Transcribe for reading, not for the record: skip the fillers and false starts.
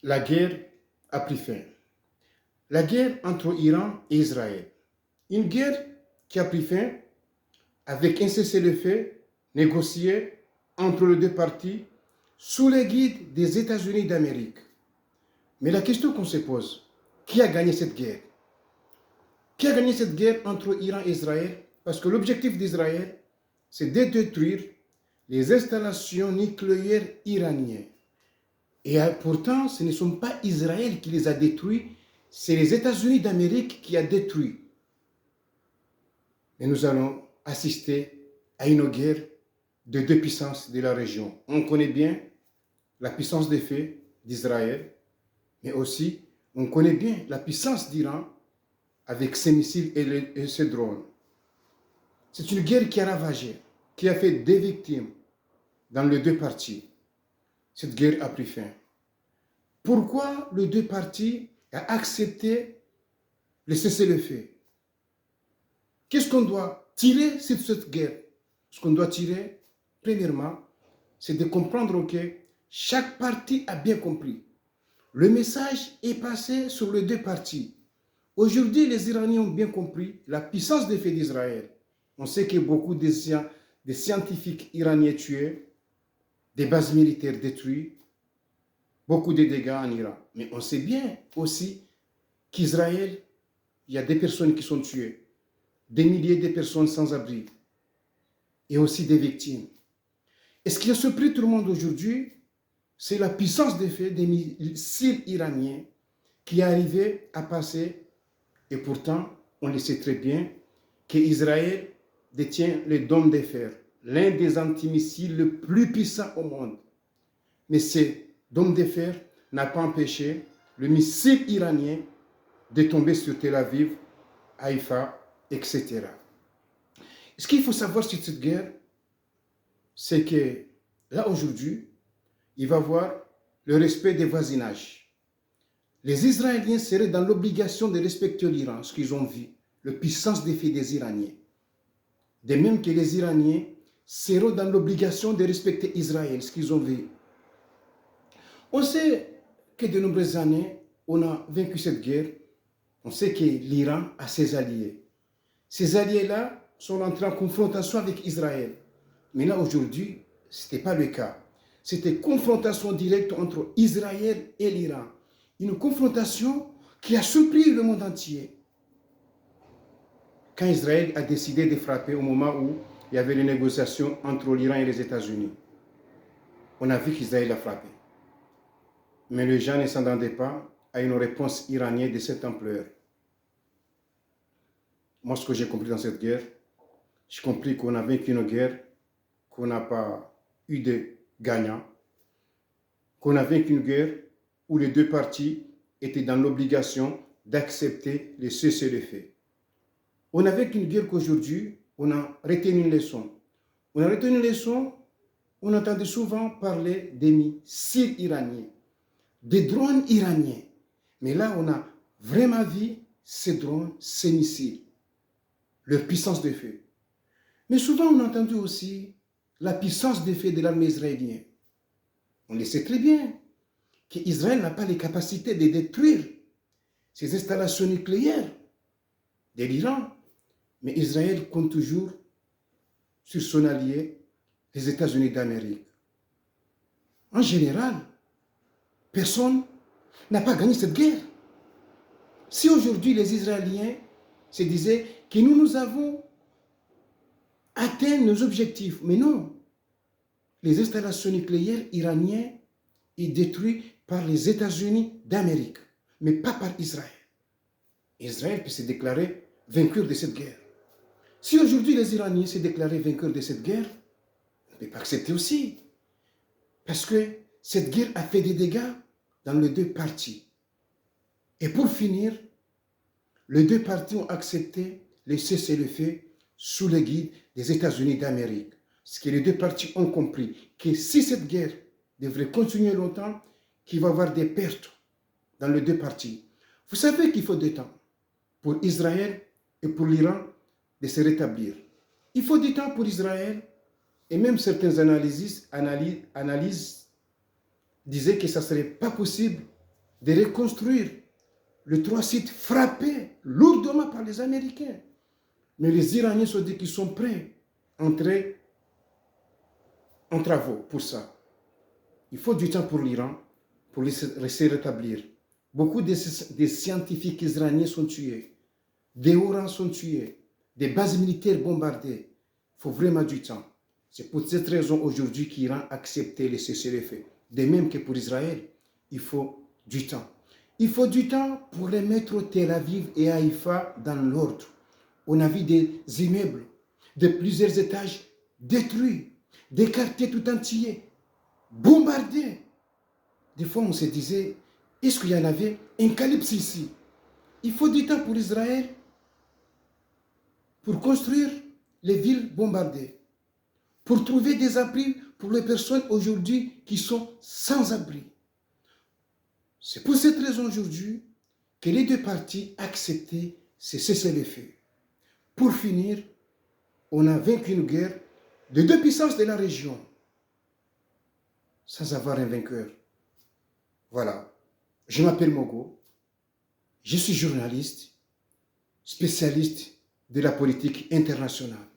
La guerre a pris fin. La guerre entre Iran et Israël. Une guerre qui a pris fin avec un cessez-le-feu négocié entre les deux parties sous l'égide des États-Unis d'Amérique. Mais la question qu'on se pose, qui a gagné cette guerre? Qui a gagné cette guerre entre Iran et Israël? Parce que l'objectif d'Israël, c'est de détruire les installations nucléaires iraniennes. Et pourtant, ce ne sont pas Israël qui les a détruits, c'est les États-Unis d'Amérique qui a détruit. Et nous allons assister à une guerre de deux puissances de la région. On connaît bien la puissance des faits d'Israël, mais aussi on connaît bien la puissance d'Iran avec ses missiles et ses drones. C'est une guerre qui a ravagé, qui a fait des victimes dans les deux parties. Cette guerre a pris fin. Pourquoi les deux parties ont accepté le cessez-le-feu? Qu'est-ce qu'on doit tirer sur cette guerre? Ce qu'on doit tirer, premièrement, c'est de comprendre que chaque partie a bien compris. Le message est passé sur les deux parties. Aujourd'hui, les Iraniens ont bien compris la puissance des faits d'Israël. On sait que beaucoup de scientifiques iraniens tués, des bases militaires détruites, beaucoup de dégâts en Iran. Mais on sait bien aussi qu'Israël, il y a des personnes qui sont tuées, des milliers de personnes sans abri, et aussi des victimes. Et ce qui a surpris tout le monde aujourd'hui, c'est la puissance des faits des missiles iraniens qui est arrivé à passer, et pourtant, on le sait très bien, qu'Israël détient le dôme de fer, l'un des antimissiles les plus puissants au monde. Mais ce dôme de fer n'a pas empêché le missile iranien de tomber sur Tel Aviv, Haïfa, etc. Ce qu'il faut savoir sur cette guerre, c'est que là aujourd'hui, il va y avoir le respect des voisinages. Les Israéliens seraient dans l'obligation de respecter l'Iran, ce qu'ils ont vu, la puissance des faits des Iraniens. De même que les Iraniens seront dans l'obligation de respecter Israël, ce qu'ils ont vu. On sait que de nombreuses années, on a vaincu cette guerre. On sait que l'Iran a ses alliés. Ces alliés-là sont entrés en confrontation avec Israël. Mais là, aujourd'hui, ce n'était pas le cas. C'était confrontation directe entre Israël et l'Iran. Une confrontation qui a surpris le monde entier. Quand Israël a décidé de frapper au moment où il y avait les négociations entre l'Iran et les États-Unis, on a vu qu'Israël a frappé. Mais les gens ne s'attendaient pas à une réponse iranienne de cette ampleur. Moi, ce que j'ai compris dans cette guerre, j'ai compris qu'on a vaincu une guerre, qu'on n'a pas eu de gagnant, qu'on a vaincu une guerre où les deux parties étaient dans l'obligation d'accepter les cessez-le-feu. On a vaincu une guerre qu'aujourd'hui, on a retenu une leçon. On a retenu une leçon, on entendait souvent parler des missiles iraniens, des drones iraniens. Mais là, on a vraiment vu ces drones, ces missiles, leur puissance de feu. Mais souvent, on a entendu aussi la puissance de feu de l'armée israélienne. On le sait très bien qu'Israël n'a pas les capacités de détruire ces installations nucléaires de l'Iran. Mais Israël compte toujours sur son allié, les États-Unis d'Amérique. En général, personne n'a pas gagné cette guerre. Si aujourd'hui les Israéliens se disaient que nous avons atteint nos objectifs, mais non, les installations nucléaires iraniennes sont détruites par les États-Unis d'Amérique, mais pas par Israël. Israël peut se déclarer vainqueur de cette guerre. Si aujourd'hui les Iraniens se déclarent vainqueurs de cette guerre, on ne peut pas accepter aussi. Parce que cette guerre a fait des dégâts dans les deux parties. Et pour finir, les deux parties ont accepté le cessez-le-feu sous l'égide des États-Unis d'Amérique. Parce que les deux parties ont compris que si cette guerre devrait continuer longtemps, qu'il va y avoir des pertes dans les deux parties. Vous savez qu'il faut du temps pour Israël et pour l'Iran de se rétablir. Il faut du temps pour Israël, et même certains analystes disaient que ça ne serait pas possible de reconstruire les 3 sites frappés lourdement par les Américains. Mais les Iraniens sont dit qu'ils sont prêts à entrer en travaux pour ça. Il faut du temps pour l'Iran pour se rétablir. Beaucoup des scientifiques israéliens sont tués. Des hauts rangs sont tués. Des bases militaires bombardées. Il faut vraiment du temps. C'est pour cette raison aujourd'hui qu'Iran a accepté les cessez-le-feu. De même que pour Israël, il faut du temps. Il faut du temps pour remettre Tel Aviv et Haïfa dans l'ordre. On a vu des immeubles de plusieurs étages détruits, des quartiers tout entiers bombardés. Des fois, on se disait, est-ce qu'il y en avait un calypse ici? Il faut du temps pour Israël pour construire les villes bombardées, pour trouver des abris pour les personnes aujourd'hui qui sont sans abri. C'est pour cette raison aujourd'hui que les 2 parties acceptaient ce cessez-le-feu. Pour finir, on a vaincu une guerre de 2 puissances de la région sans avoir un vainqueur. Voilà. Je m'appelle Mogo. Je suis journaliste, spécialiste de la politique internationale.